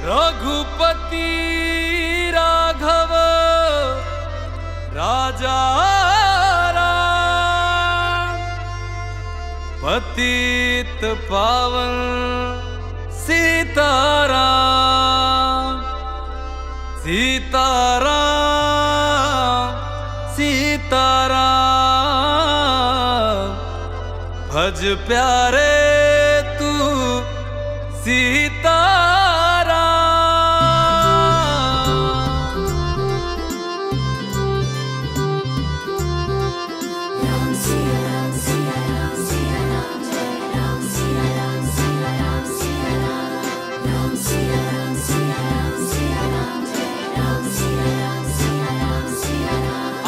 रघुपति राघव राजा राम, पतित पावन सीताराम सीताराम सीताराम। भज प्यारे तू सीताराम।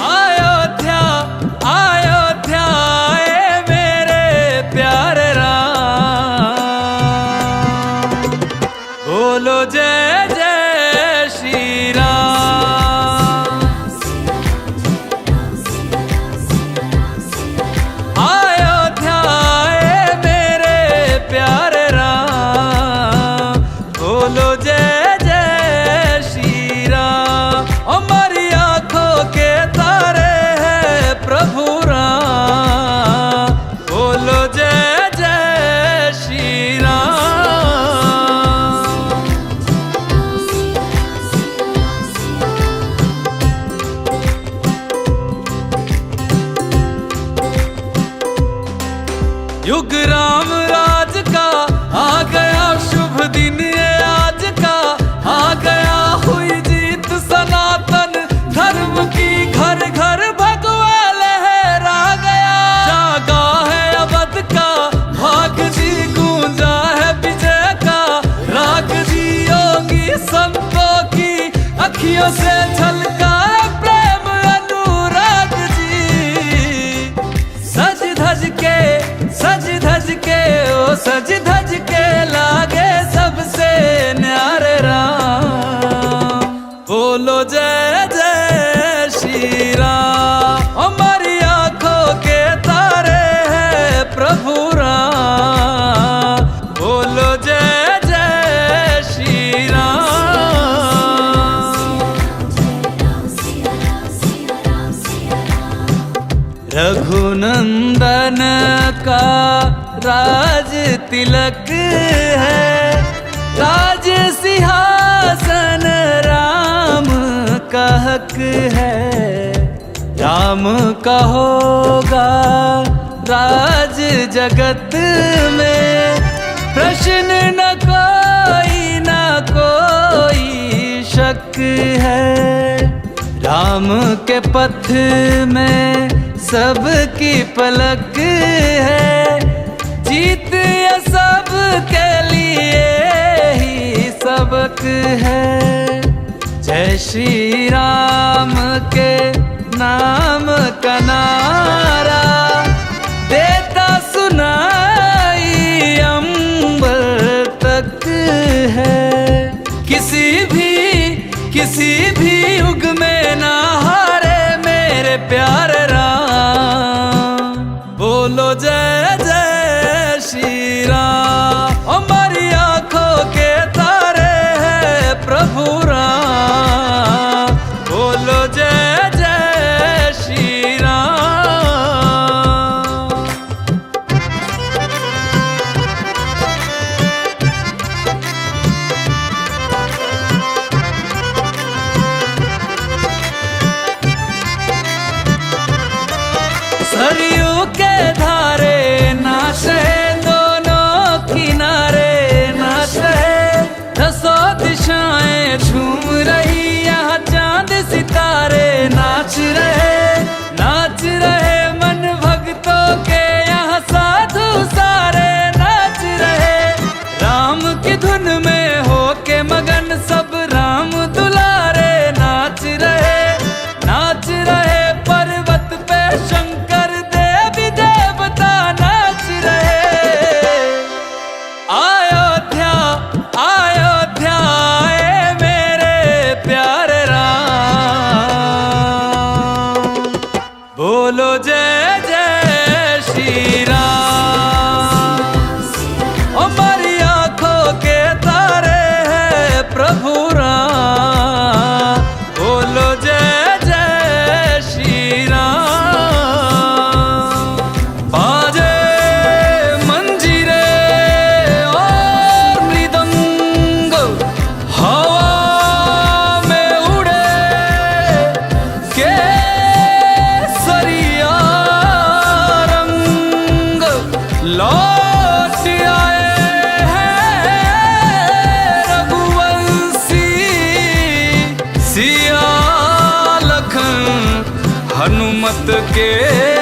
अयोध्या अयोध्या ए मेरे प्यारे राम, बोलो जय जय श्री राम। अयोध्या ए मेरे प्यारे राम, बोलो जय जय श्री राम। हमारी आंखों के तारे हैं प्रभु राम, बोलो जय जय श्री राम। युग राम राज का आ गया शुभ दिन ये आज का, आ गया हुई जीत सनातन धर्म की, घर घर भगवा लहरा गया। जागा है अवध का भाग जी, गूंजा है विजय का राग जी। योगी संतों की अखियों से झलका प्रेम अनुराग जी। सज धज के ओ सज धज के लागे सबसे न्यारे राम, बोलो जय जय श्री राम। हमारी आंखों के तारे हैं प्रभु राम, बोलो जय जय श्री राम। रघुनंदन का राज तिलक है, राज सिंहासन राम का हक है। राम का होगा राज जगत में, प्रश्न न कोई शक है। राम के पथ में सबकी पलक है, जीत ये सब के लिए ही सबक है। जय श्री राम के नाम का नारा देता सुनाई अंबर तक है। किसी भी युग में ना हारे मेरे प्यारे राम, बोलो जय जय श्री राम। हमारी आंखों के तारे हैं प्रभु राम, बोलो जय जय श्री राम। सरयू के धारे नाच है दोनों किनारे, नाच है दसों दिशाएं झूम रही, यहाँ चांद सितारे नाच रहे मन भक्तों के, यहाँ साधु सारे नाच रहे। राम की धुन में हो के मगन सब राम दुलारे नाच रहे पर्वत पे शंकर देवी देवता नाच रहे। अयोध्या अयोध्या ए मेरे प्यारे राम, बोलो जय जय श्री राम। हमारी आंखों के किस्मत के